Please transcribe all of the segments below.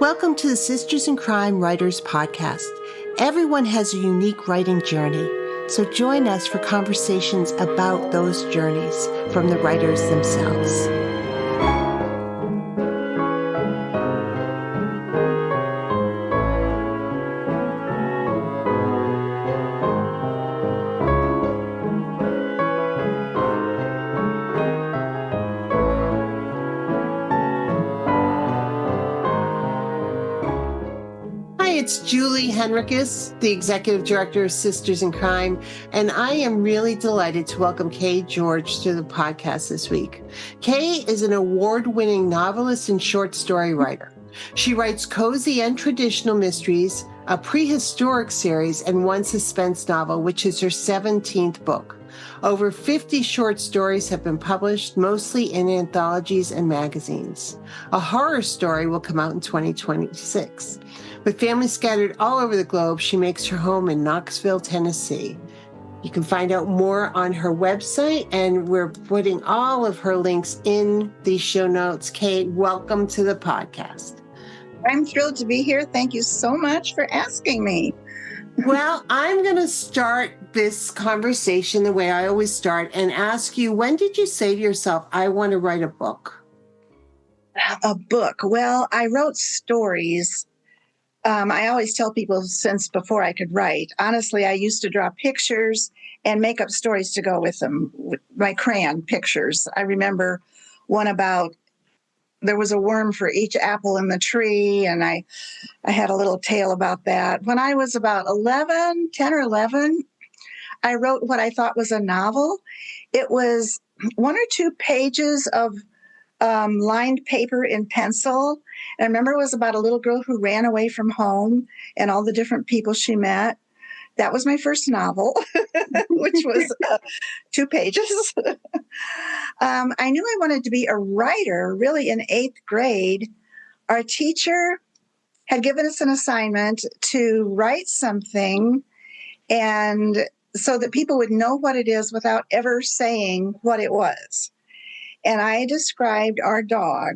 Welcome to the Sisters in Crime Writers Podcast. Everyone has a unique writing journey, so join us for conversations about those journeys from the writers themselves. It's Julie Henricus, the Executive Director of Sisters in Crime, and I am really delighted to welcome Kaye George to the podcast this week. Kaye is an award-winning novelist and short story writer. She writes cozy and traditional mysteries, a prehistoric series, and one suspense novel, which is her 17th book. Over 50 short stories have been published, mostly in anthologies and magazines. A horror story will come out in 2026. With families scattered all over the globe, she makes her home in Knoxville, Tennessee. You can find out more on her website, and we're putting all of her links in the show notes. Kaye, welcome to the podcast. I'm thrilled to be here. Thank you so much for asking me. Well, I'm going to start this conversation the way I always start and ask you, when did you say to yourself, I want to write a book? A book? Well, I wrote stories. I always tell people since before I could write. Honestly, I used to draw pictures and make up stories to go with them, with my crayon pictures. I remember one about there was a worm for each apple in the tree, and I had a little tale about that. When I was about 10 or 11, I wrote what I thought was a novel. It was 1 or 2 pages of lined paper in pencil. And I remember it was about a little girl who ran away from home and all the different people she met. That was my first novel, which was 2 pages. I knew I wanted to be a writer really in 8th grade. Our teacher had given us an assignment to write something, and so that people would know what it is without ever saying what it was. And I described our dog.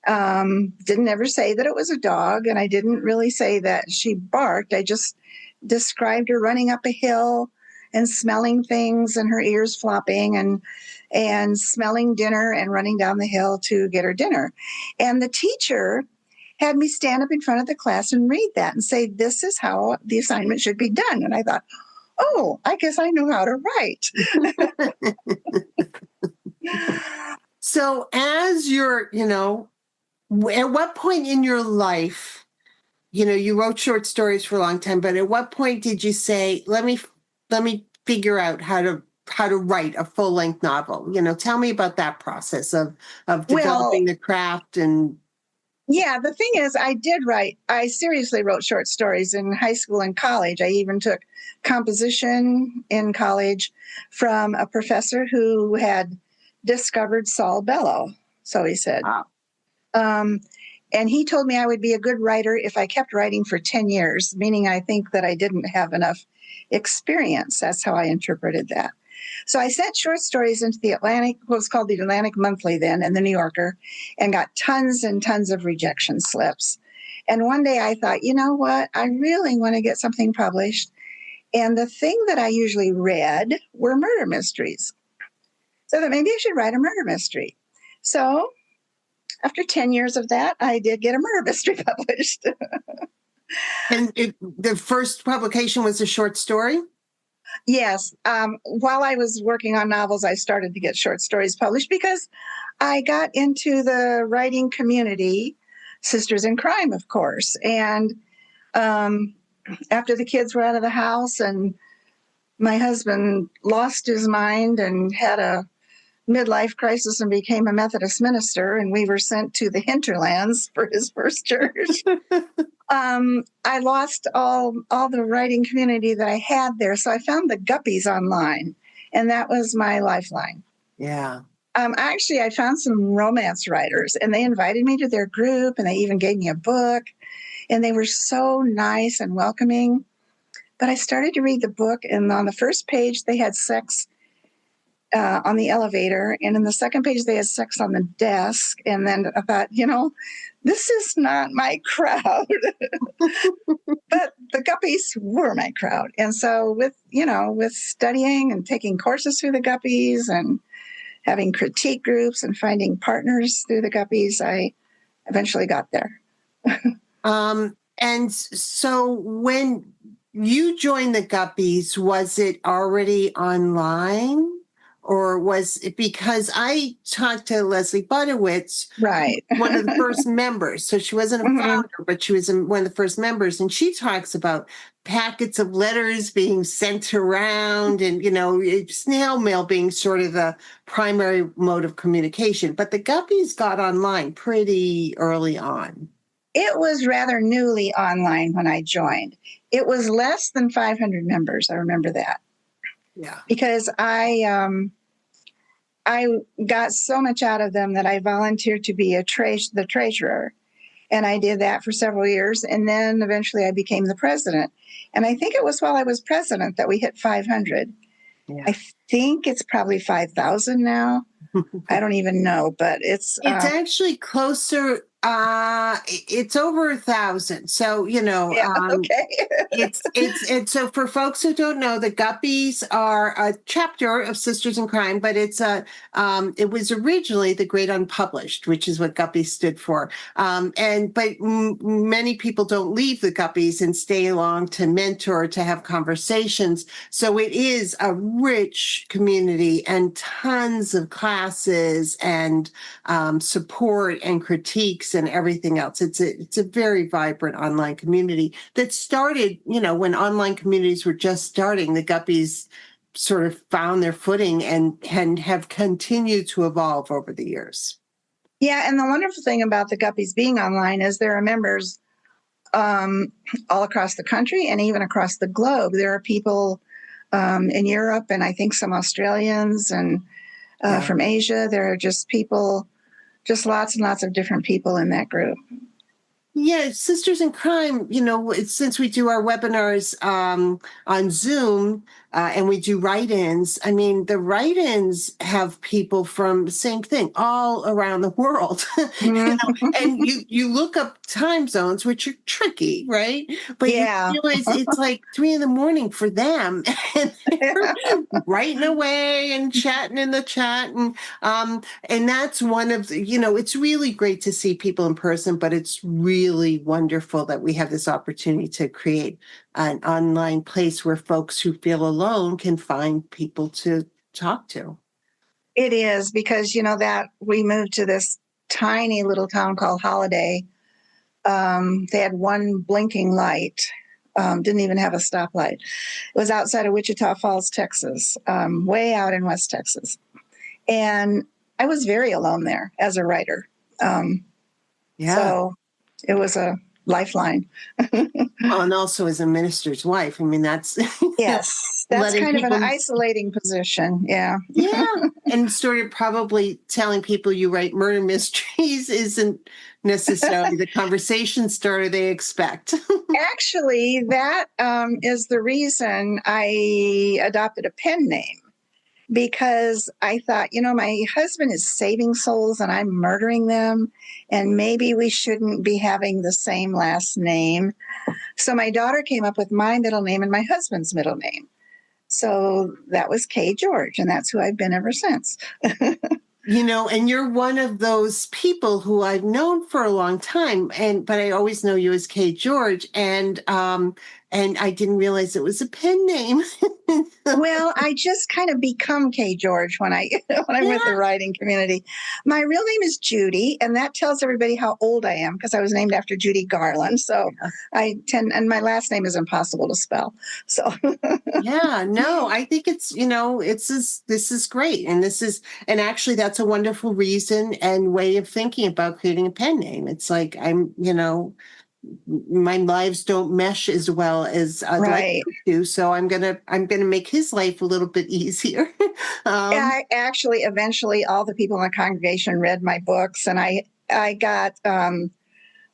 Didn't ever say that it was a dog, and I didn't really say that she barked. I just described her running up a hill and smelling things and her ears flopping and smelling dinner and running down the hill to get her dinner. And the teacher had me stand up in front of the class and read that and say, this is how the assignment should be done. And I thought, oh, I guess I know how to write. So as you're, at what point in your life, you wrote short stories for a long time, but at what point did you say, let me figure out how to write a full-length novel? Tell me about that process of developing the craft. And yeah, the thing is, I seriously wrote short stories in high school and college. I even took composition in college from a professor who had discovered Saul Bellow, so he said. Wow. And he told me I would be a good writer if I kept writing for 10 years, meaning I think that I didn't have enough experience. That's how I interpreted that. So I sent short stories into the Atlantic, what was called the Atlantic Monthly then, and the New Yorker, and got tons and tons of rejection slips. And one day I thought, you know what? I really want to get something published. And the thing that I usually read were murder mysteries. So that maybe I should write a murder mystery. So after 10 years of that, I did get a murder mystery published. And the first publication was a short story? Yes. While I was working on novels, I started to get short stories published because I got into the writing community, Sisters in Crime, of course. And after the kids were out of the house and my husband lost his mind and had a midlife crisis and became a Methodist minister, and we were sent to the hinterlands for his first church. I lost all the writing community that I had there. So I found the Guppies online, and that was my lifeline. Yeah. Actually, I found some romance writers, and they invited me to their group, and they even gave me a book, and they were so nice and welcoming. But I started to read the book, and on the first page, they had sex on the elevator. And in the second page, they had sex on the desk. And then I thought, this is not my crowd. But the guppies were my crowd. And so with studying and taking courses through the guppies and having critique groups and finding partners through the guppies, I eventually got there. And so when you joined the guppies, was it already online? Or was it, because I talked to Leslie Butterwitz, Right. one of the first members. So she wasn't a founder, but she was one of the first members. And she talks about packets of letters being sent around and, snail mail being sort of the primary mode of communication. But the guppies got online pretty early on. It was rather newly online when I joined. It was less than 500 members. I remember that. Yeah. Because I got so much out of them that I volunteered to be the treasurer. And I did that for several years. And then eventually I became the president. And I think it was while I was president that we hit 500. Yeah. I think it's probably 5,000 now. I don't even know, but it's actually closer. It's over 1,000. So, okay. it's so for folks who don't know, the Guppies are a chapter of Sisters in Crime, but it was originally the Great Unpublished, which is what Guppies stood for. But many people don't leave the Guppies and stay along to mentor, to have conversations. So it is a rich community and tons of classes and support and critiques and everything else. It's a very vibrant online community that started, when online communities were just starting. The Guppies sort of found their footing and have continued to evolve over the years. Yeah, and the wonderful thing about the Guppies being online is there are members all across the country and even across the globe. There are people in Europe and I think some Australians and from Asia. There are just people, just lots and lots of different people in that group. Yeah, Sisters in Crime, since we do our webinars on Zoom and we do write-ins, I mean, the write-ins have people from the same thing all around the world. And you look up time zones, which are tricky, right? But you realize it's like 3 a.m. for them. And they're writing away and chatting in the chat. And that's one of the, it's really great to see people in person, but it's really wonderful that we have this opportunity to create an online place where folks who feel alone can find people to talk to. It is, because that we moved to this tiny little town called Holiday. They had one blinking light, didn't even have a stoplight. It was outside of Wichita Falls, Texas, way out in West Texas. And I was very alone there as a writer. So it was a lifeline. And also as a minister's wife, I mean, that's yes, that's kind of an isolating position. Yeah. And sort of probably telling people you write murder mysteries isn't necessarily the conversation starter they expect. Actually, that is the reason I adopted a pen name. Because I thought, my husband is saving souls and I'm murdering them, and maybe we shouldn't be having the same last name. So my daughter came up with my middle name and my husband's middle name. So that was Kaye George, and that's who I've been ever since. And you're one of those people who I've known for a long time, but I always know you as Kaye George, and I didn't realize it was a pen name. Well, I just kind of become Kaye George when I'm with the writing community. My real name is Judy, and that tells everybody how old I am because I was named after Judy Garland. So and my last name is impossible to spell. So I think it's this is great, and actually that's a wonderful reason and way of thinking about creating a pen name. It's like my lives don't mesh as well as I'd like to do, so I'm gonna make his life a little bit easier. Eventually, all the people in the congregation read my books, and I got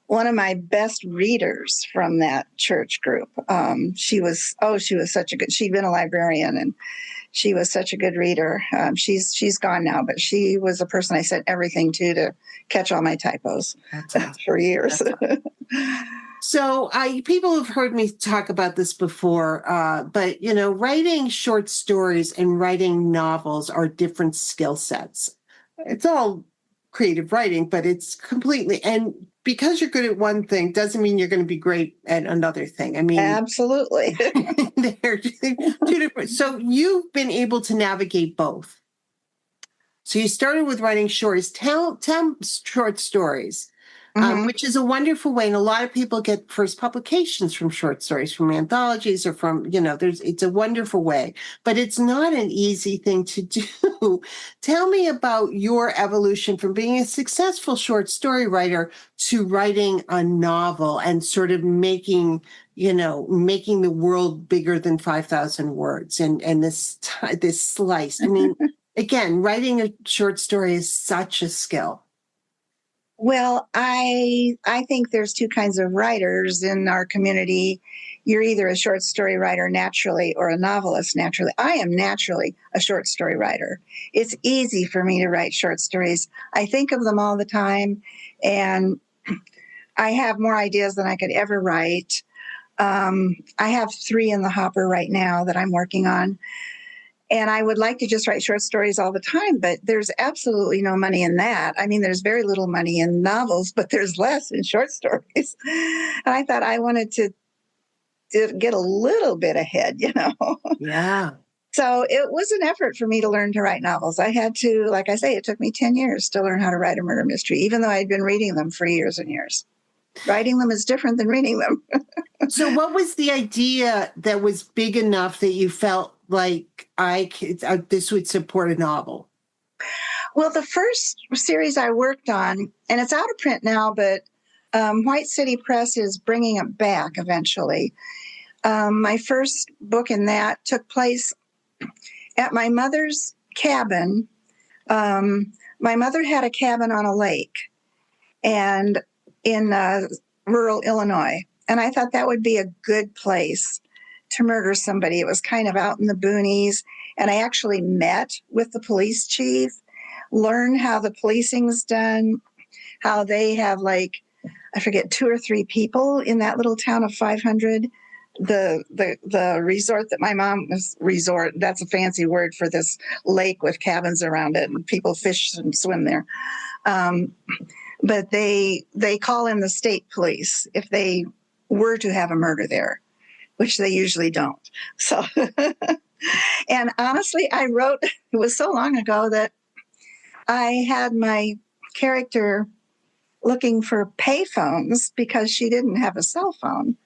one of my best readers from that church group. She was such a good. She'd been a librarian, and She was such a good reader. She's gone now, but she was the person I sent everything to catch all my typos. That's awesome. For years. That's awesome. So people have heard me talk about this before, but writing short stories and writing novels are different skill sets. It's all creative writing, but it's completely, and because you're good at one thing doesn't mean you're going to be great at another thing. I mean, absolutely. They're two different. So you've been able to navigate both. So you started with writing stories. Tell short stories. Which is a wonderful way. And a lot of people get first publications from short stories, from anthologies or from, it's a wonderful way, but it's not an easy thing to do. Tell me about your evolution from being a successful short story writer to writing a novel and sort of making the world bigger than 5,000 words and this slice. I mean, again, writing a short story is such a skill. Well, I think there's two kinds of writers in our community. You're either a short story writer naturally or a novelist naturally. I am naturally a short story writer. It's easy for me to write short stories. I think of them all the time, and I have more ideas than I could ever write. I have 3 in the hopper right now that I'm working on. And I would like to just write short stories all the time, but there's absolutely no money in that. I mean, there's very little money in novels, but there's less in short stories. And I thought I wanted to get a little bit ahead, Yeah. So it was an effort for me to learn to write novels. I had to, like I say, it took me 10 years to learn how to write a murder mystery, even though I'd been reading them for years and years. Writing them is different than reading them. So what was the idea that was big enough that you felt like this would support a novel? Well, the first series I worked on, and it's out of print now, but White City Press is bringing it back eventually. My first book in that took place at my mother's cabin. My mother had a cabin on a lake and in rural Illinois. And I thought that would be a good place to murder somebody. It was kind of out in the boonies. And I actually met with the police chief, learned how the policing's done, how they have I forget, 2 or 3 people in that little town of 500. The resort that my mom was that's a fancy word for this lake with cabins around it and people fish and swim there. But they call in the state police if they were to have a murder there, which they usually don't. So, and honestly, it was so long ago that I had my character looking for payphones because she didn't have a cell phone.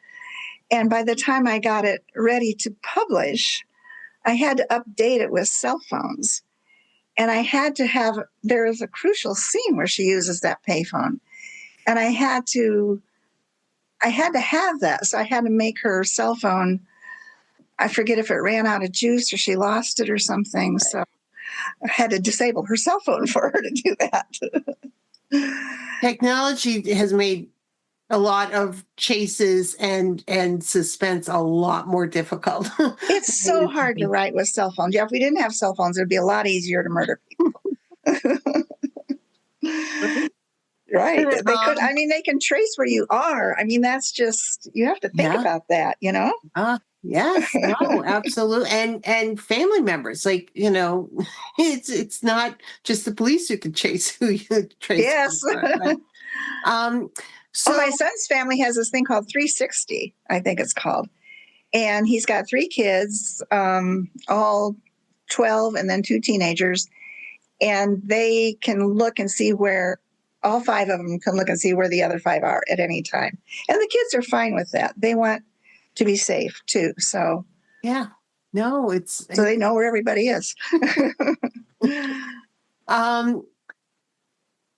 And by the time I got it ready to publish, I had to update it with cell phones. And I had to there is a crucial scene where she uses that payphone. And I had to have that. So I had to make her cell phone, I forget if it ran out of juice or she lost it or something. So I had to disable her cell phone for her to do that. Technology has made a lot of chases and suspense a lot more difficult. It's so hard to write with cell phones. Yeah, if we didn't have cell phones, it'd be a lot easier to murder people. Right. They can trace where you are. I mean, that's just, you have to think about that, Yes, no, absolutely. And family members, it's not just the police who can chase who you trace. Yes. So my son's family has this thing called 360, I think it's called. And he's got 3 kids, all 12 and then 2 teenagers. And they can look and see where all 5 of them can look and see where the other 5 are at any time. And the kids are fine with that. They want to be safe too. So yeah, no, so they know where everybody is.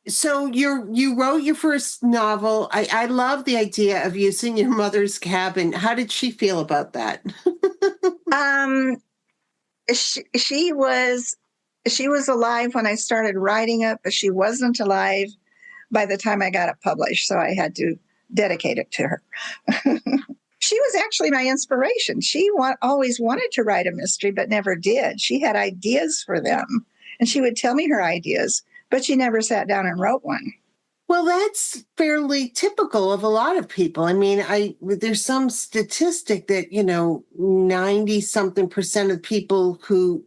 So you wrote your first novel. I love the idea of using your mother's cabin. How did she feel about that? She was alive when I started writing it, but she wasn't alive by the time I got it published. So I had to dedicate it to her. she was actually my inspiration. She always wanted to write a mystery, but never did. She had ideas for them, and she would tell me her ideas, but she never sat down and wrote one. Well, that's fairly typical of a lot of people. I mean, there's some statistic that, 90 something percent of people who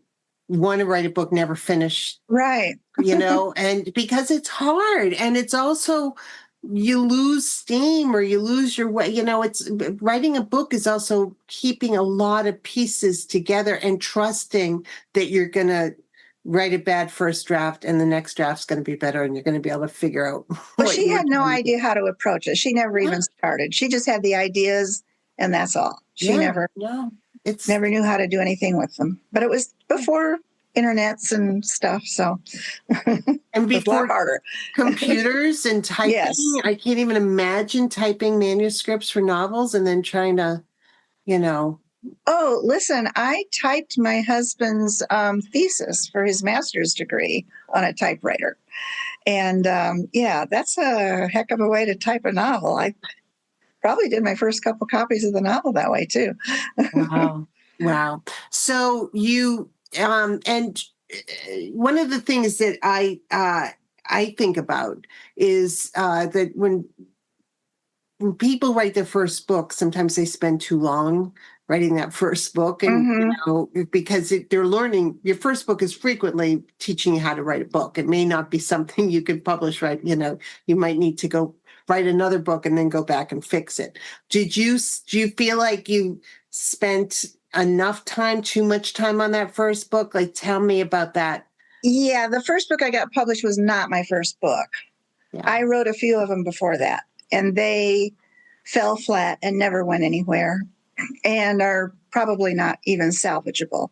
want to write a book never finish. Right. And because it's hard, and it's also, you lose steam or you lose your way. It's writing a book is also keeping a lot of pieces together and trusting that you're going to write a bad first draft and the next draft's going to be better and you're going to be able to figure out. Well, she had no idea how to approach it. She never even started. She just had the ideas and that's all. She never knew how to do anything with them. But it was before internets and stuff, so and before a lot harder. Computers and typing. Yes. I can't even imagine typing manuscripts for novels and then trying to, Oh, listen, I typed my husband's thesis for his master's degree on a typewriter. And that's a heck of a way to type a novel. I probably did my first couple copies of the novel that way, too. Wow. So you, and one of the things that I think about is that when people write their first book, sometimes they spend too long writing that first book, and because they're learning. Your first book is frequently teaching you how to write a book. It may not be something you could publish, right? You might need to go write another book and then go back and fix it. Do you feel like you spent enough time, too much time on that first book? Like, tell me about that. Yeah, the first book I got published was not my first book. Yeah. I wrote a few of them before that, and they fell flat and never went anywhere and are probably not even salvageable.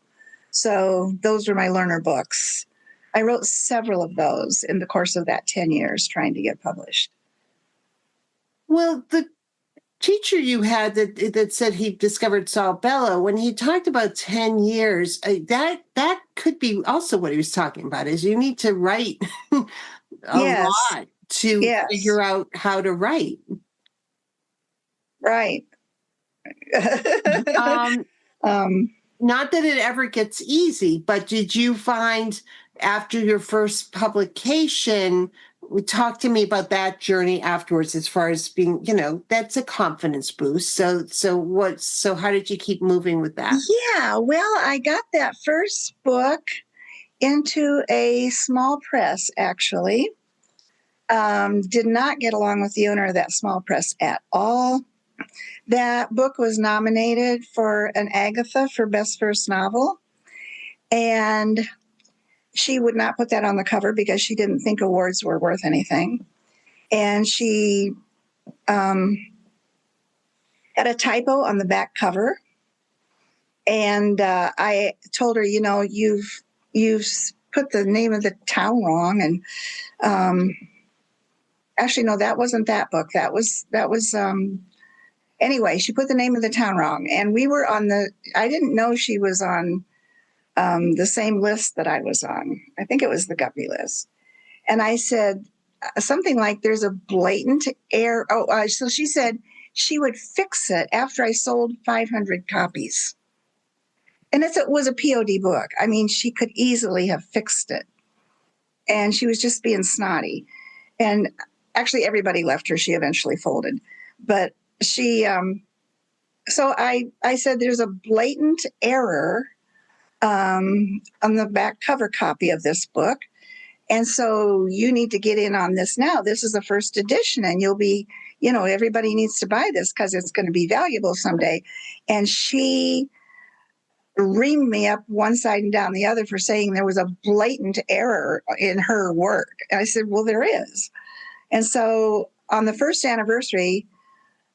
So those were my learner books. I wrote several of those in the course of that 10 years trying to get published. Well, the teacher you had that said he discovered Salt Bellow, when he talked about 10 years, that could be also what he was talking about, is you need to write a lot to figure out how to write. Right. Not that it ever gets easy, but did you find after your first publication, talk to me about that journey afterwards, as far as being, that's a confidence boost. So how did you keep moving with that? Yeah, well, I got that first book into a small press, actually. Did not get along with the owner of that small press at all. That book was nominated for an Agatha for Best First Novel, and she would not put that on the cover because she didn't think awards were worth anything. And she had a typo on the back cover, and I told her, you've put the name of the town wrong, and actually, no, that wasn't that book. That was. Anyway, she put the name of the town wrong, and we were I didn't know she was on the same list that I was on. I think it was the Guppy list. And I said something like, there's a blatant error. So she said she would fix it after I sold 500 copies. And it was a POD book. I mean, she could easily have fixed it. And she was just being snotty. And actually, everybody left her. She eventually folded. But she, so I said, there's a blatant error on the back cover copy of this book. And so you need to get in on this now. This is the first edition, and you'll be, everybody needs to buy this because it's going to be valuable someday. And she reamed me up one side and down the other for saying there was a blatant error in her work. And I said, well, there is. And so on the first anniversary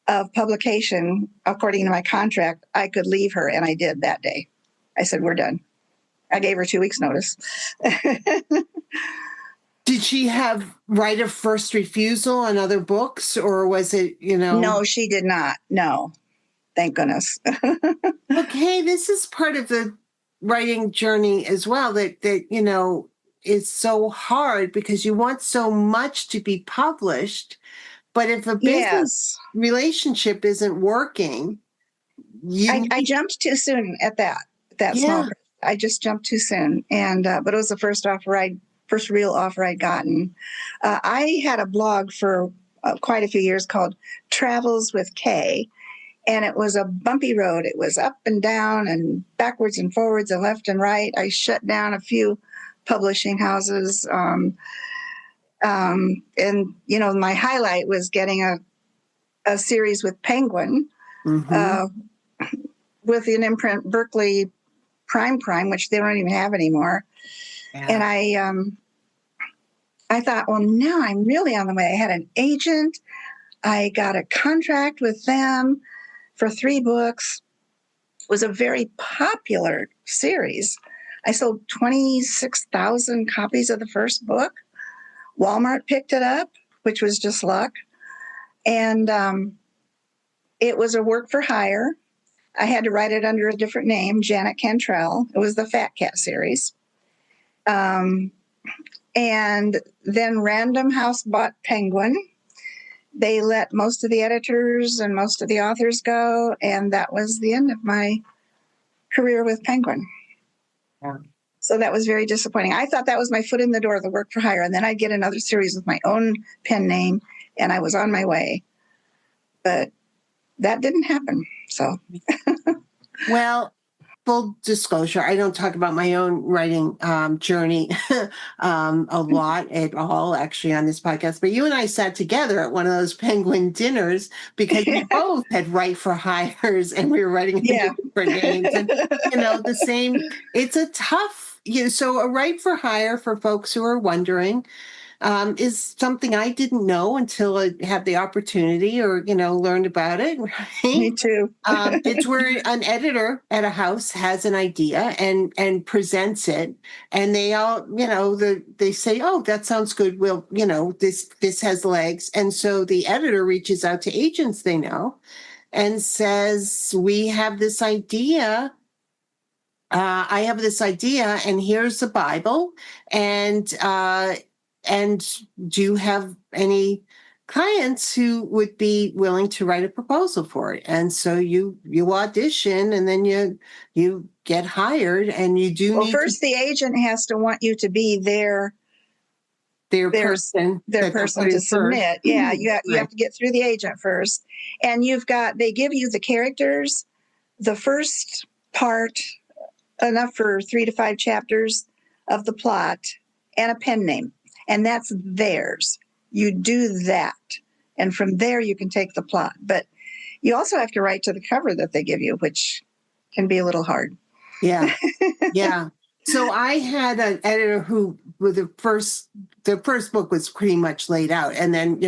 of publication, according to my contract, I could leave her, and I did that day. I said, we're done. I gave her 2 weeks' notice. Did she have right of first refusal on other books, or was it, No, she did not. No, thank goodness. Okay, this is part of the writing journey as well, that is so hard because you want so much to be published. But if a business relationship isn't working, I jumped too soon at that small. Yeah. I just jumped too soon, and but it was the first real offer I'd gotten. I had a blog for quite a few years called Travels with Kaye, and it was a bumpy road. It was up and down and backwards and forwards and left and right. I shut down a few publishing houses, and my highlight was getting a series with Penguin. Mm-hmm. Uh, with an imprint Berkeley Prime, which they don't even have anymore. Yeah. And I thought, well, now I'm really on the way. I had an agent. I got a contract with them for 3 books. It was a very popular series. I sold 26,000 copies of the first book. Walmart picked it up, which was just luck. And it was a work for hire. I had to write it under a different name, Janet Cantrell. It was the Fat Cat series. And then Random House bought Penguin. They let most of the editors and most of the authors go, and that was the end of my career with Penguin. Yeah. So that was very disappointing. I thought that was my foot in the door, the work for hire, and then I'd get another series with my own pen name, and I was on my way. But that didn't happen. So, Well, full disclosure, I don't talk about my own writing journey a lot at all, actually, on this podcast. But you and I sat together at one of those Penguin dinners because we both had write for hires and we were writing yeah. under different names. And, the same, it's a tough, so a write for hire, for folks who are wondering, is something I didn't know until I had the opportunity or, learned about it. Right? Me too. It's where an editor at a house has an idea and presents it, and they all, they say, "Oh, that sounds good. Well, this has legs," and so the editor reaches out to agents they know and says, "We have this idea." I have this idea, and here's the Bible, and do you have any clients who would be willing to write a proposal for it? And so you audition, and then you get hired, and you do Well, need first the agent has to want you to be their person to submit. Yeah, you have Right. to get through the agent first, and they give you the characters, the first part, enough for 3 to 5 chapters of the plot, and a pen name, and that's theirs. You do that, and from there you can take the plot. But you also have to write to the cover that they give you, which can be a little hard. Yeah. Yeah. So I had an editor who, with the first book was pretty much laid out, and then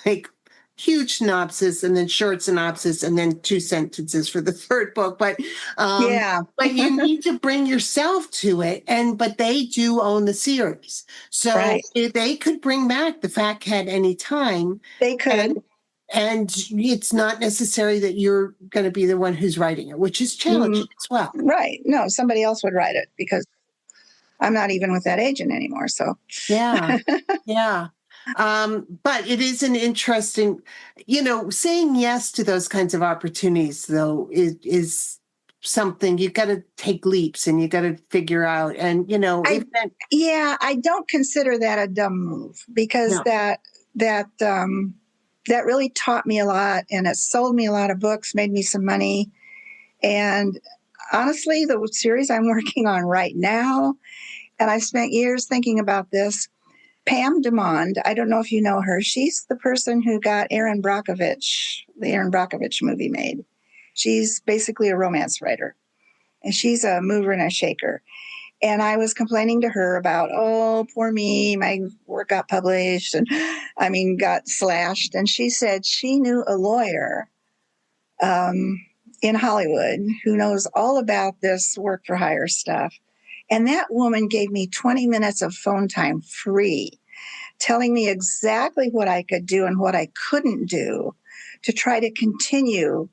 like huge synopsis, and then short synopsis, and then 2 sentences for the third book. But Yeah. but you need to bring yourself to it, but they do own the series, so Right. if they could bring back the Fat Cat anytime. They could. And it's not necessary that you're going to be the one who's writing it, which is challenging as well. Right. No, somebody else would write it because I'm not even with that agent anymore. So Yeah. Yeah. But it is an interesting, saying yes to those kinds of opportunities, though, is something you got to take leaps and you got to figure out. And, I don't consider that a dumb move because no. that really taught me a lot, and it sold me a lot of books, made me some money. And honestly, the series I'm working on right now, and I've spent years thinking about this, Pam DeMond, I don't know if you know her. She's the person who got the Aaron Brockovich movie made. She's basically a romance writer, and she's a mover and a shaker. And I was complaining to her about, oh, poor me, my work got published and got slashed. And she said she knew a lawyer in Hollywood who knows all about this work for hire stuff. And that woman gave me 20 minutes of phone time free, telling me exactly what I could do and what I couldn't do to try to continue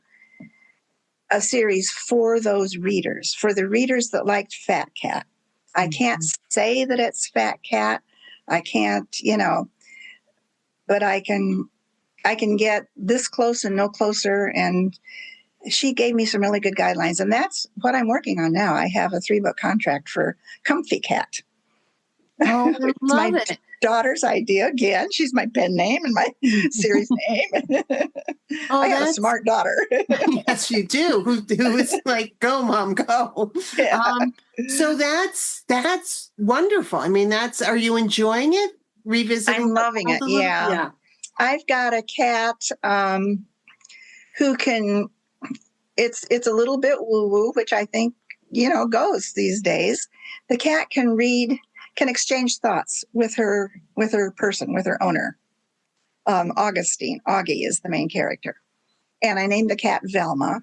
a series for those readers, for the readers that liked Fat Cat. I can't say that it's Fat Cat. I can't, but I can get this close and no closer. And she gave me some really good guidelines, and that's what I'm working on now. I have a 3-book contract for Comfy Cat. Oh, I It's love my it. daughter's idea. Again, she's my pen name and my series name. Oh, I got a that's smart daughter. yes, you do. Who is like, go, mom, go. Yeah, So that's wonderful. I mean, that's are you enjoying it? Revisiting I'm the loving world it. a little? Yeah. Yeah. I've got a cat who can, it's a little bit woo-woo, which I think, goes these days. The cat can exchange thoughts with her person, with her owner. Augustine. Augie is the main character. And I named the cat Velma.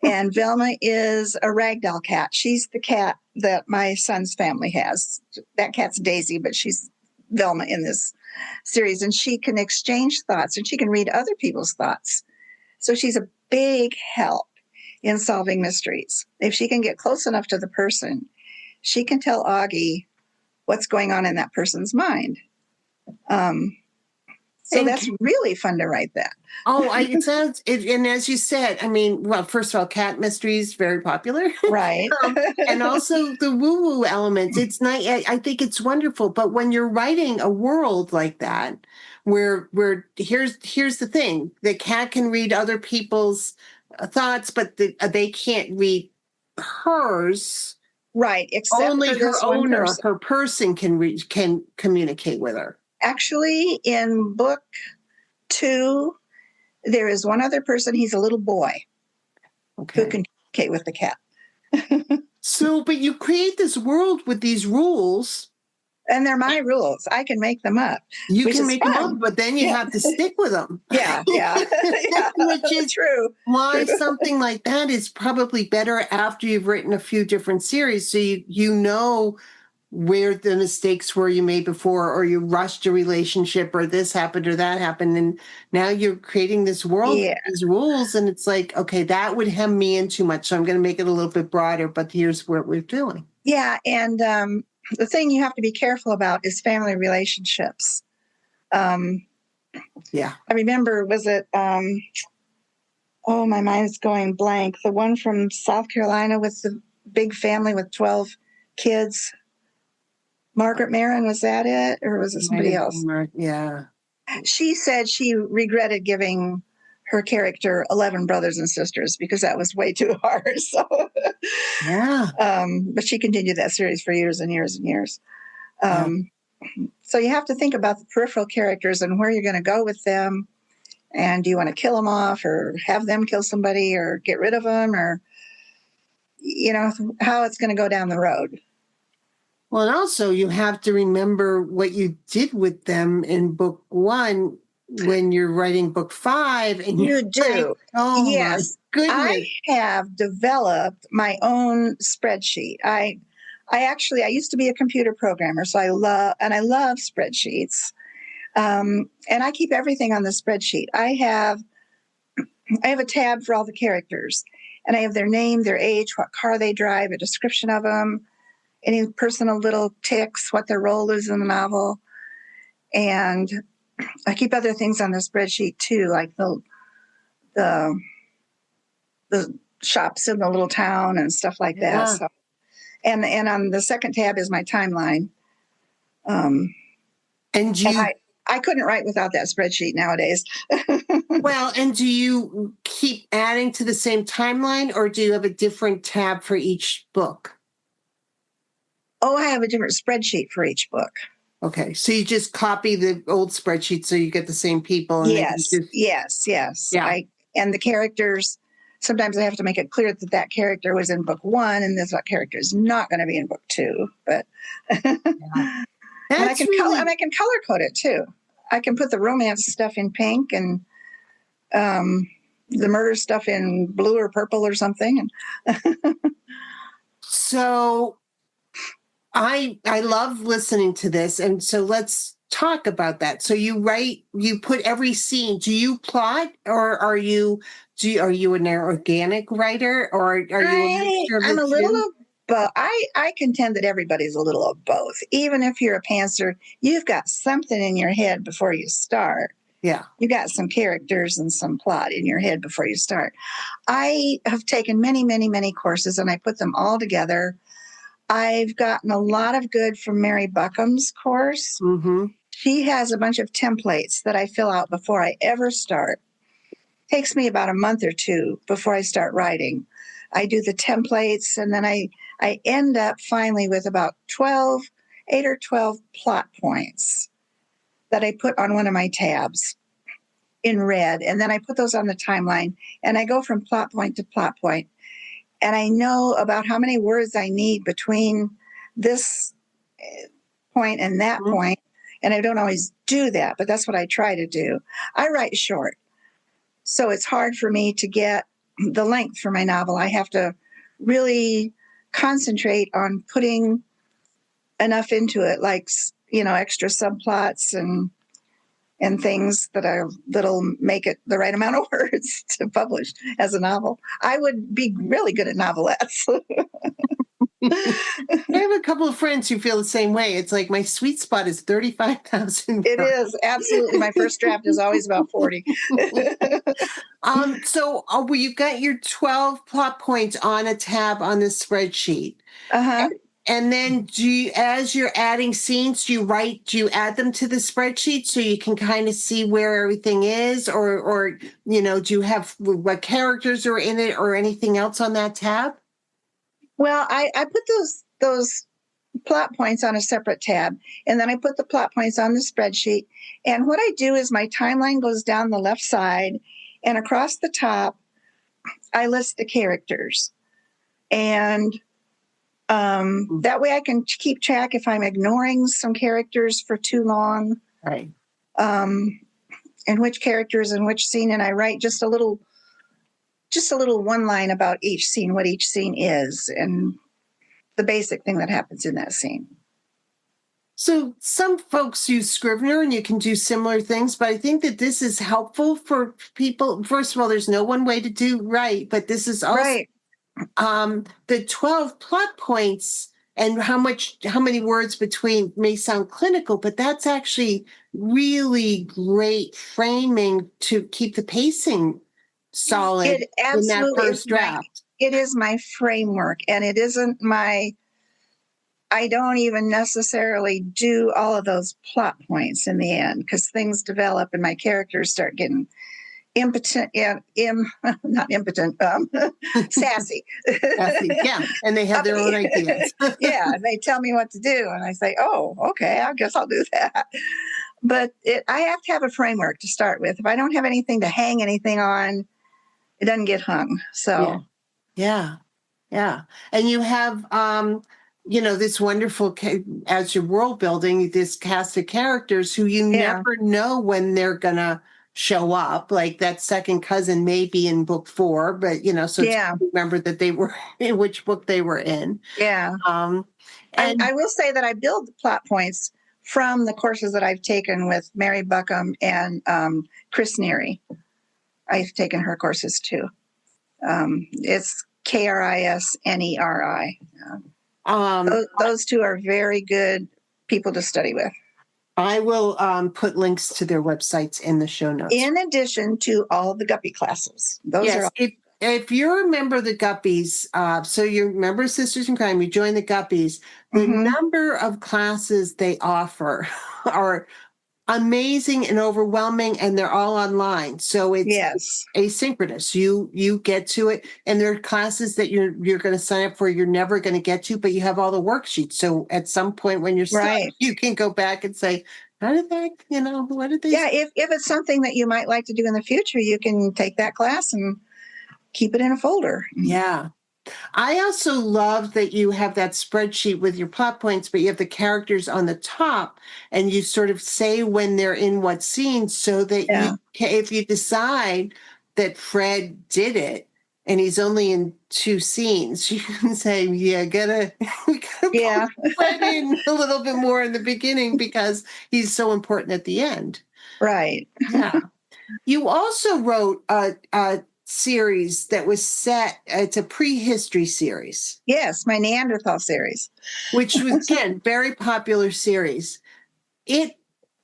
And Velma is a ragdoll cat. She's the cat that my son's family has. That cat's Daisy, but she's Velma in this series. And she can exchange thoughts and she can read other people's thoughts. So she's a big help in solving mysteries. If she can get close enough to the person, she can tell Augie what's going on in that person's mind. So And that's really fun to write that. it sounds, and as you said, I mean, well, first of all, cat mysteries, very popular. Right. And also the woo-woo elements. It's nice. I think it's wonderful. But when you're writing a world like that, where here's the thing, the cat can read other people's thoughts, but they can't read hers. Right. Except Only for her this one owner, person. her person can communicate with her. Actually, in book 2, there is one other person. He's a little boy who can communicate with the cat. So, but you create this world with these rules. And they're my rules. I can make them up. You can make them up, but then you have to stick with them. Yeah. Which is true. Why something like that is probably better after you've written a few different series. So you know where the mistakes were you made before, or you rushed a relationship, or this happened or that happened. And now you're creating this world with these rules. And it's like, okay, that would hem me in too much. So I'm going to make it a little bit broader, but here's what we're doing. Yeah. And the thing you have to be careful about is family relationships. Yeah. I remember, was it, oh, my mind's going blank. The one from South Carolina with the big family with 12 kids. Margaret Maron, was that it? Or was it somebody else? Yeah. She said she regretted giving her character 11 brothers and sisters because that was way too hard. So, yeah. But she continued that series for years and years and years. So you have to think about the peripheral characters and where you're going to go with them. And do you want to kill them off or have them kill somebody or get rid of them, or, how it's going to go down the road. Well, and also you have to remember what you did with them in book 1 when you're writing book 5. And you do. Oh, yes. My goodness. I have developed my own spreadsheet. I used to be a computer programmer, so I love spreadsheets. And I keep everything on the spreadsheet. I have a tab for all the characters, and I have their name, their age, what car they drive, a description of them, any personal little ticks, what their role is in the novel. And I keep other things on the spreadsheet too, like the shops in the little town and stuff like that. So, and on the second tab is my timeline. I couldn't write without that spreadsheet nowadays. Well, and do you keep adding to the same timeline, or do you have a different tab for each book? Oh, I have a different spreadsheet for each book. Okay, so you just copy the old spreadsheet so you get the same people. And yes. Yeah. And the characters, sometimes I have to make it clear that character was in book 1 and this character is not going to be in book 2. But and I can color code it too. I can put the romance stuff in pink and the murder stuff in blue or purple or something. So I love listening to this. And so let's talk about that. So you put every scene. Do you plot, or are you an organic writer, or are you a mixture of I'm the a little two? of both. I contend that everybody's a little of both. Even if you're a pantser, you've got something in your head before you start. Yeah. You got some characters and some plot in your head before you start. I have taken many, many, many courses and I put them all together. I've gotten a lot of good from Mary Buckham's course. Mm-hmm. She has a bunch of templates that I fill out before I ever start. Takes me about a month or two before I start writing. I do the templates and then I end up finally with about 8 or 12 plot points that I put on one of my tabs in red. And then I put those on the timeline and I go from plot point to plot point. And I know about how many words I need between this point and that Mm-hmm. point. And I don't always do that, but that's what I try to do. I write short. So it's hard for me to get the length for my novel. I have to really concentrate on putting enough into it, like, extra subplots and things that'll make it the right amount of words to publish as a novel. I would be really good at novelettes. I have a couple of friends who feel the same way. It's like my sweet spot is 35,000. It is absolutely. My first draft is always about 40. So well, you've got your 12 plot points on a tab on the spreadsheet. Uh-huh. And then as you're adding scenes, do you add them to the spreadsheet so you can kind of see where everything is, or do you have what characters are in it or anything else on that tab? Well, I put those plot points on a separate tab, and then I put the plot points on the spreadsheet. And what I do is my timeline goes down the left side, and across the top, I list the characters. And that way I can keep track if I'm ignoring some characters for too long. Right. And which characters in which scene. And I write just a little one line about each scene, what each scene is, and the basic thing that happens in that scene. So some folks use Scrivener and you can do similar things, but I think that this is helpful for people. First of all, there's no one way to do right, but this is also Right. The 12 plot points and how many words between may sound clinical, but that's actually really great framing to keep the pacing solid in that first draft. It is my framework, and it isn't I don't even necessarily do all of those plot points in the end because things develop and my characters start getting impotent, not impotent, sassy. Yeah, and they have their own ideas. Yeah, they tell me what to do, and I say, "Oh, okay, I guess I'll do that." But I have to have a framework to start with. If I don't have anything to hang anything on, it doesn't get hung. So, yeah. And you have, this wonderful, as you're world building, this cast of characters who you never know when they're gonna show up. Like that second cousin may be in book 4, but so remember that they were in which book they were in. Yeah. And I will say that I build the plot points from the courses that I've taken with Mary Buckham and Chris Neary. I've taken her courses too. It's KRISNERI. Those two are very good people to study with. I will put links to their websites in the show notes. In addition to all the Guppy classes. Those are all- if you're a member of the Guppies, so you're a member of Sisters in Crime, you join the Guppies, the number of classes they offer are amazing and overwhelming, and they're all online. So it's asynchronous. You get to it, and there are classes that you're going to sign up for you're never going to get to, but you have all the worksheets. So at some point when you're stuck, you can go back and say, how did that, what did they say? If it's something that you might like to do in the future, you can take that class and keep it in a folder. Yeah. I also love that you have that spreadsheet with your plot points, but you have the characters on the top and you sort of say when they're in what scene so that if you decide that Fred did it and he's only in 2 scenes, you can say, we gotta put Fred in a little bit more in the beginning because he's so important at the end. Right. Yeah. You also wrote a series that was set, it's a prehistory series. Yes, my Neanderthal series. Which was, again, very popular series. It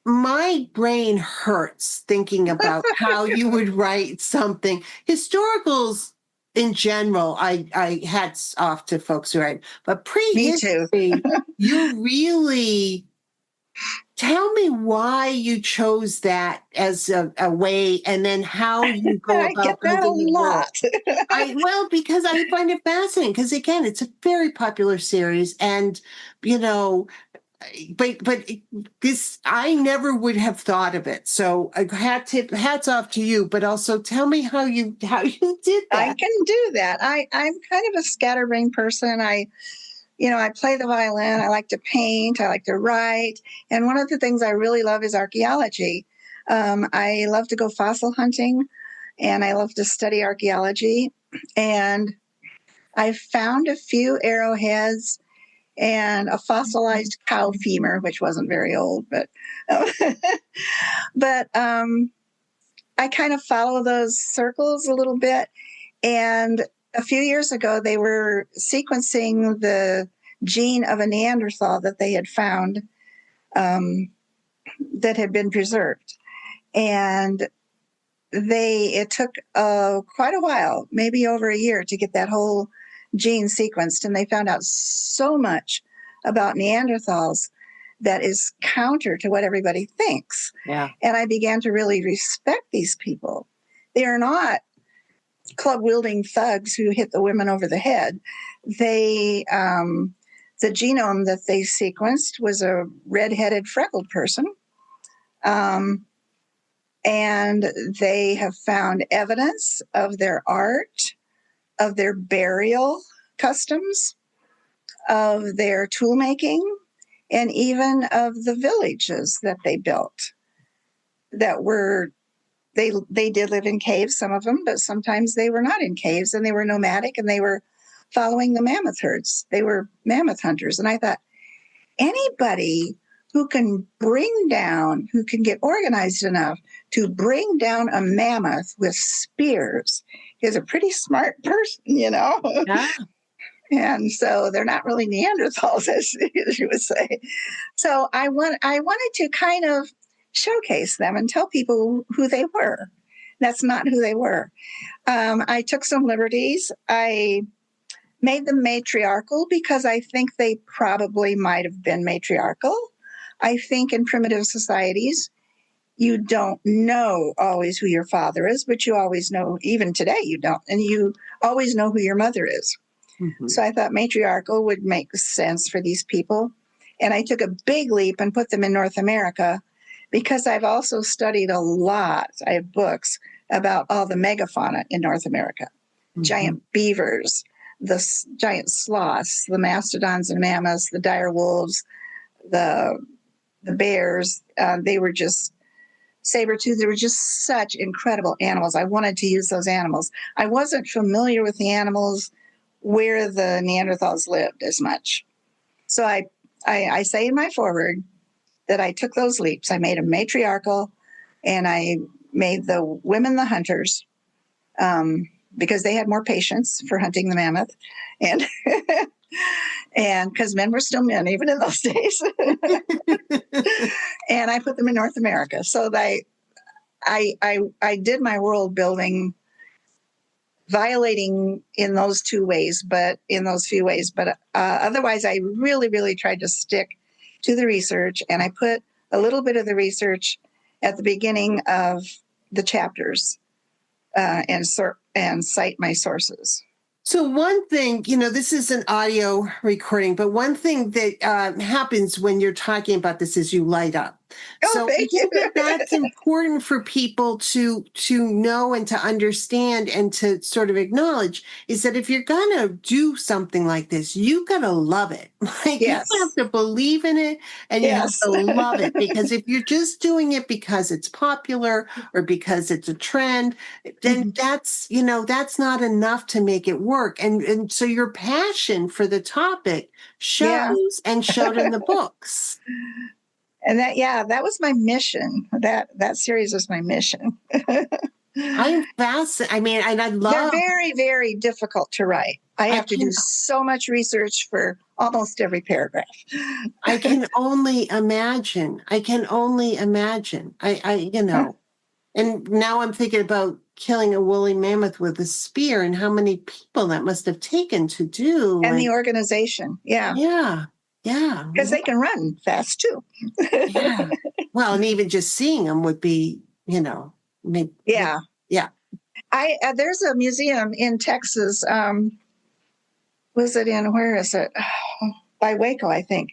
my brain hurts thinking about how you would write something. Historicals in general, I hats off to folks who write, but Me too. prehistory, you're really, tell me why you chose that as a way, and then how you go I get about that a building the world. lot. Well, because I find it fascinating, because again, it's a very popular series, and you know, but this, I never would have thought of it. So hats off to you, but also tell me how you did I that. can do that. I'm kind of a scatterbrained person. I play the violin. I like to paint. I like to write. And one of the things I really love is archaeology. I love to go fossil hunting, and I love to study archaeology. And I found a few arrowheads and a fossilized cow femur, which wasn't very old, but but I kind of follow those circles a little bit. And a few years ago, they were sequencing the gene of a Neanderthal that they had found that had been preserved. And it took quite a while, maybe over a year, to get that whole gene sequenced. And they found out so much about Neanderthals that is counter to what everybody thinks. Yeah. And I began to really respect these people. They are not club wielding thugs who hit the women over the head. The genome that they sequenced was a red-headed, freckled person. And they have found evidence of their art, of their burial customs, of their tool making, and even of the villages that they built that were, they did live in caves, some of them, but sometimes they were not in caves, and they were nomadic, and they were following the mammoth herds. They were mammoth hunters. And I thought, anybody who can get organized enough to bring down a mammoth with spears is a pretty smart person, Yeah. And so they're not really Neanderthals, as you would say. So I wanted to kind of showcase them and tell people who they were. That's not who they were. I took some liberties. I made them matriarchal because I think they probably might have been matriarchal. I think in primitive societies, you don't know always who your father is, but you always know, even today you don't, and you always know who your mother is. Mm-hmm. So I thought matriarchal would make sense for these people. And I took a big leap and put them in North America because I've also studied a lot. I have books about all the megafauna in North America, giant beavers, the giant sloths, the mastodons and mammoths, the dire wolves, the bears. They were just saber-tooth. They were just such incredible animals. I wanted to use those animals. I wasn't familiar with the animals where the Neanderthals lived as much. So I say in my foreword that I took those leaps. I made them matriarchal, and I made the women the hunters because they had more patience for hunting the mammoth, and and because men were still men even in those days. And I put them in North America. So I did my world building, violating in those few ways, but otherwise I really, really tried to stick to the research, and I put a little bit of the research at the beginning of the chapters and cite my sources. So one thing, this is an audio recording, but one thing that happens when you're talking about this is you light up. So thank you. That's important for people to know and to understand and to sort of acknowledge, is that if you're going to do something like this, you got to love it. Yes. You have to believe in it, and you have to love it, because if you're just doing it because it's popular or because it's a trend, then that's not enough to make it work. And so your passion for the topic shows and showed in the books. And that was my mission. That series was my mission. I'm fascinated. I mean, and I They're love, very, very difficult to write. I I have to do can, so much research for almost every paragraph. I can only imagine. I can only imagine. And now I'm thinking about killing a woolly mammoth with a spear and how many people that must have taken to do. And the And organization. Yeah. yeah, yeah, Because they can run fast too. yeah. Well, and even just seeing them would be, maybe, Yeah. yeah. There's a museum in Texas. Where is it? By Waco, I think.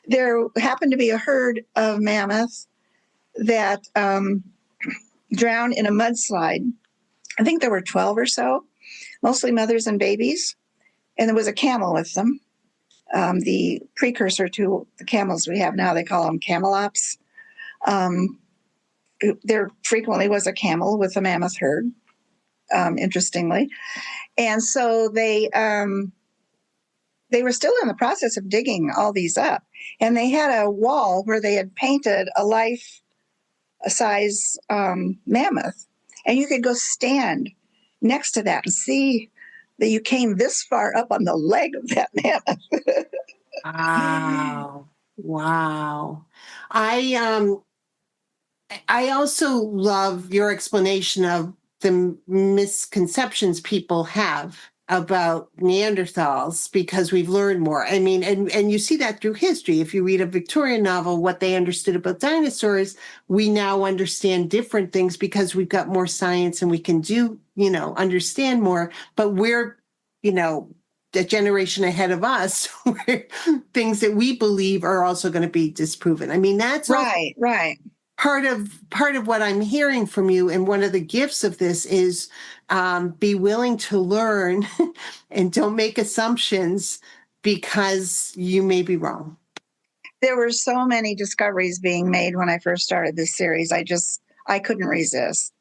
There happened to be a herd of mammoths that drowned in a mudslide. I think there were 12 or so, mostly mothers and babies. And there was a camel with them. The precursor to the camels we have now, they call them camelops. There frequently was a camel with a mammoth herd, interestingly. And so they were still in the process of digging all these up. And they had a wall where they had painted a life-size mammoth. And you could go stand next to that and see that you came this far up on the leg of that mammoth. Wow. Wow. I I also love your explanation of the misconceptions people have about Neanderthals because we've learned more. I mean, and you see that through history. If you read a Victorian novel, what they understood about dinosaurs, we now understand different things because we've got more science and we can do, understand more. But we're, a generation ahead of us, where things that we believe are also going to be disproven. I mean, that's Right, right. part of what I'm hearing from you, and one of the gifts of this is be willing to learn and don't make assumptions because you may be wrong. There were so many discoveries being made when I first started this series. I couldn't resist.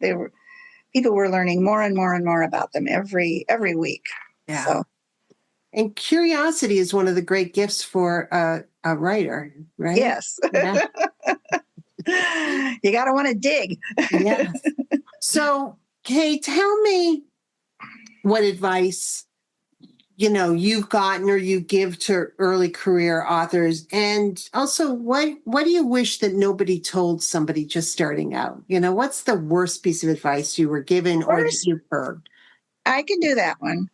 People were learning more and more and more about them every week. Yeah. So. And curiosity is one of the great gifts for a writer, right? Yes. Yeah. You got to want to dig. Yes. So, Kaye, tell me what advice you've gotten or you give to early career authors, and also what do you wish that nobody told somebody just starting out? What's the worst piece of advice you were given or that you've heard? I can do that one.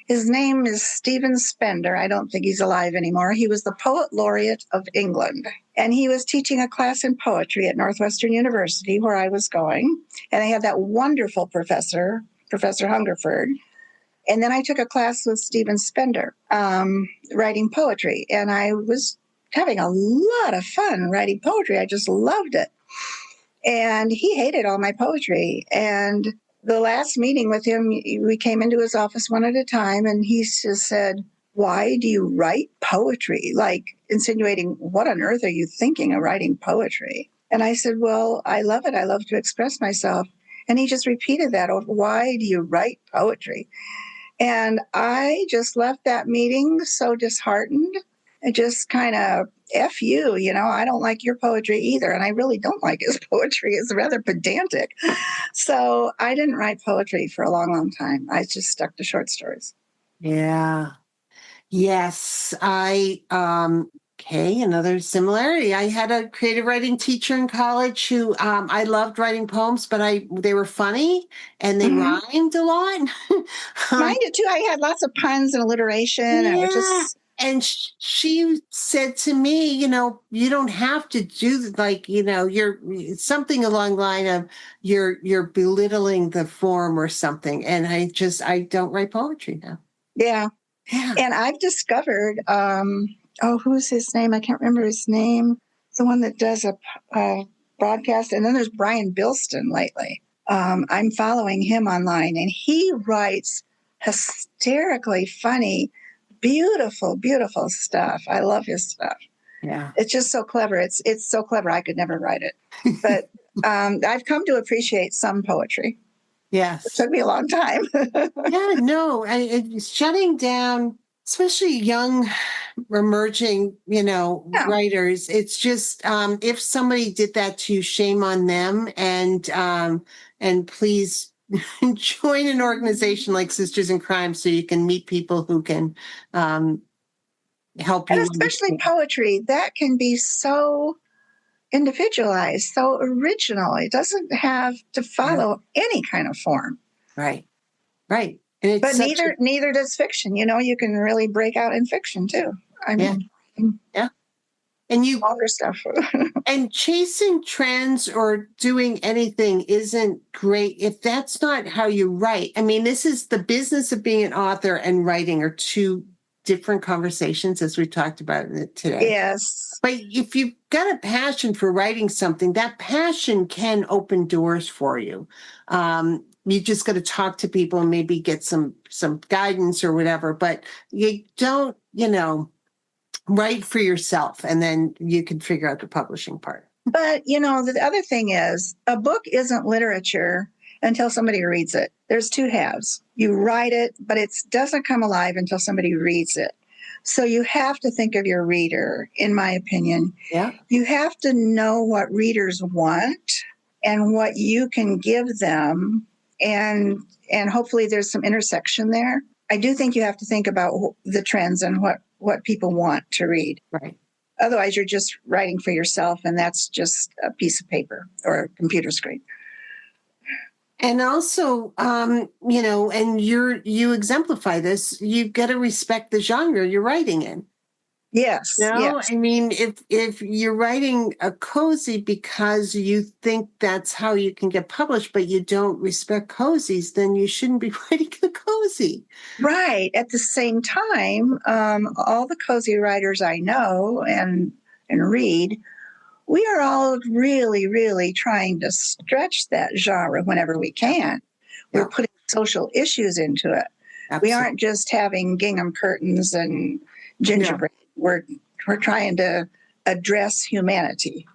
His name is Stephen Spender. I don't think he's alive anymore. He was the poet laureate of England, and he was teaching a class in poetry at Northwestern University, where I was going. And they had that wonderful professor, Professor Hungerford. And then I took a class with Stephen Spender, writing poetry. And I was having a lot of fun writing poetry. I just loved it. And he hated all my poetry. And the last meeting with him, we came into his office one at a time, and he just said, "Why do you write poetry?" Like insinuating, what on earth are you thinking of writing poetry? And I said, "Well, I love it. I love to express myself." And he just repeated that over, "Why do you write poetry?" And I just left that meeting so disheartened and just kind of, F you, I don't like your poetry either. And I really don't like his poetry. It's rather pedantic. So I didn't write poetry for a long, long time. I just stuck to short stories. Yeah. Yes. Okay, another similarity. I had a creative writing teacher in college who I loved writing poems, but they were funny and they rhymed a lot. Mine did too. I had lots of puns and alliteration. And it was just. And she said to me, you don't have to do you're something along the line of you're belittling the form or something. And I don't write poetry now. Yeah. And I've discovered, who's his name? I can't remember his name. The one that does a broadcast. And then there's Brian Bilston lately. I'm following him online, and he writes hysterically funny, beautiful, beautiful stuff. I love his stuff. Yeah. It's just so clever. It's so clever. I could never write it. But I've come to appreciate some poetry. Yes. It took me a long time. Yeah, no, it's shutting down especially young emerging, Yeah. writers. It's just, if somebody did that to you, shame on them. And please join an organization like Sisters in Crime so you can meet people who can help And you especially understand. poetry, that can be so individualized, so original. It doesn't have to Yeah. follow any kind of form. Right. Right. And it's But such a, neither does fiction. You can really break out in fiction too. I yeah. mean, Yeah. And longer stuff. and chasing trends or doing anything isn't great if that's not how you write. I mean, this is the business of being an author and writing are two different conversations, as we talked about it today. Yes. But if you've got a passion for writing something, that passion can open doors for you. You just got to talk to people and maybe get some guidance or whatever. But you don't, write for yourself, and then you can figure out the publishing part. But, the other thing is a book isn't literature until somebody reads it. There's two halves. You write it, but it doesn't come alive until somebody reads it. So you have to think of your reader, in my opinion. Yeah. You have to know what readers want and what you can give them. And hopefully there's some intersection there. I do think you have to think about the trends and what people want to read. Right. Otherwise, you're just writing for yourself, and that's just a piece of paper or a computer screen. And also, and you exemplify this. You've got to respect the genre you're writing in. Yes. Yes. I mean, if you're writing a cozy because you think that's how you can get published, but you don't respect cozies, then you shouldn't be writing a cozy. Right. At the same time, all the cozy writers I know and read, we are all really, really trying to stretch that genre whenever we can. We're putting social issues into it. Absolutely. We aren't just having gingham curtains and gingerbread. We're trying to address humanity.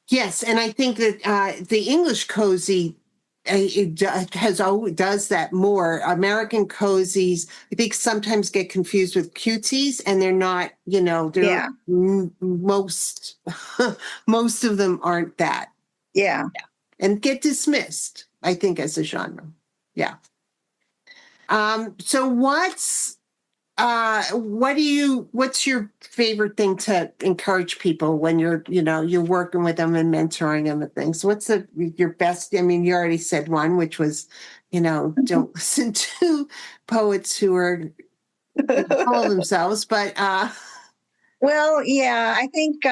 Yes, and I think that the English cozy does that more. American cozies, I think, sometimes get confused with cuties, and they're not. Most most of them aren't that. Yeah, and get dismissed, I think, as a genre. Yeah. So what's your favorite thing to encourage people when you're working with them and mentoring them and things? What's your best? I mean, you already said one, which was, don't listen to poets who are full of themselves, but well, yeah, I think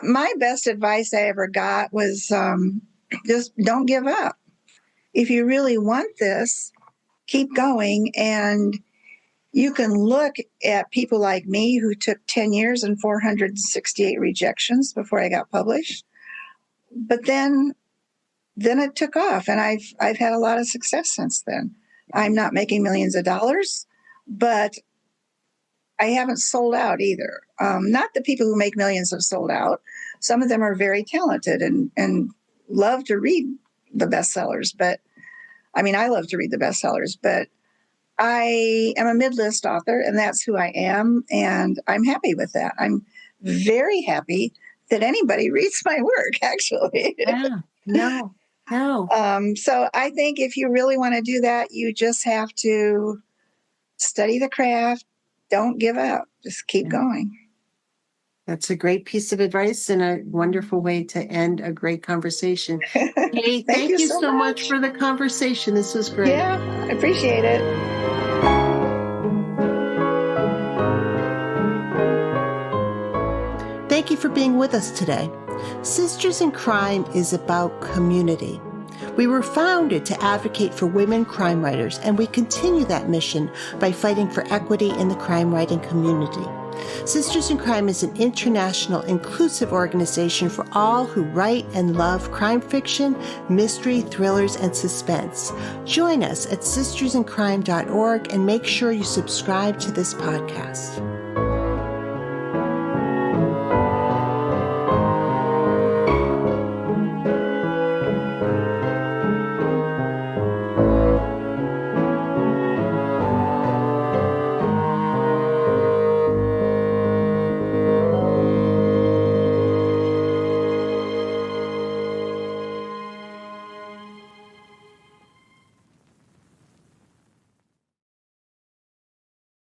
my best advice I ever got was just don't give up. If you really want this, keep going. And you can look at people like me who took 10 years and 468 rejections before I got published. But then it took off, and I've had a lot of success since then. I'm not making millions of dollars, but I haven't sold out either. Not the people who make millions have sold out. Some of them are very talented and love to read the bestsellers. But I mean, I love to read the bestsellers, but I am a mid-list author, and that's who I am. And I'm happy with that. I'm very happy that anybody reads my work, actually. Yeah, no. So I think if you really want to do that, you just have to study the craft. Don't give up. Just keep going. That's a great piece of advice and a wonderful way to end a great conversation. Hey, thank you so much for the conversation. This was great. Yeah, I appreciate it. Thank you for being with us today. Sisters in Crime is about community. We were founded to advocate for women crime writers, and we continue that mission by fighting for equity in the crime writing community. Sisters in Crime is an international, inclusive organization for all who write and love crime fiction, mystery, thrillers, and suspense. Join us at sistersincrime.org and make sure you subscribe to this podcast.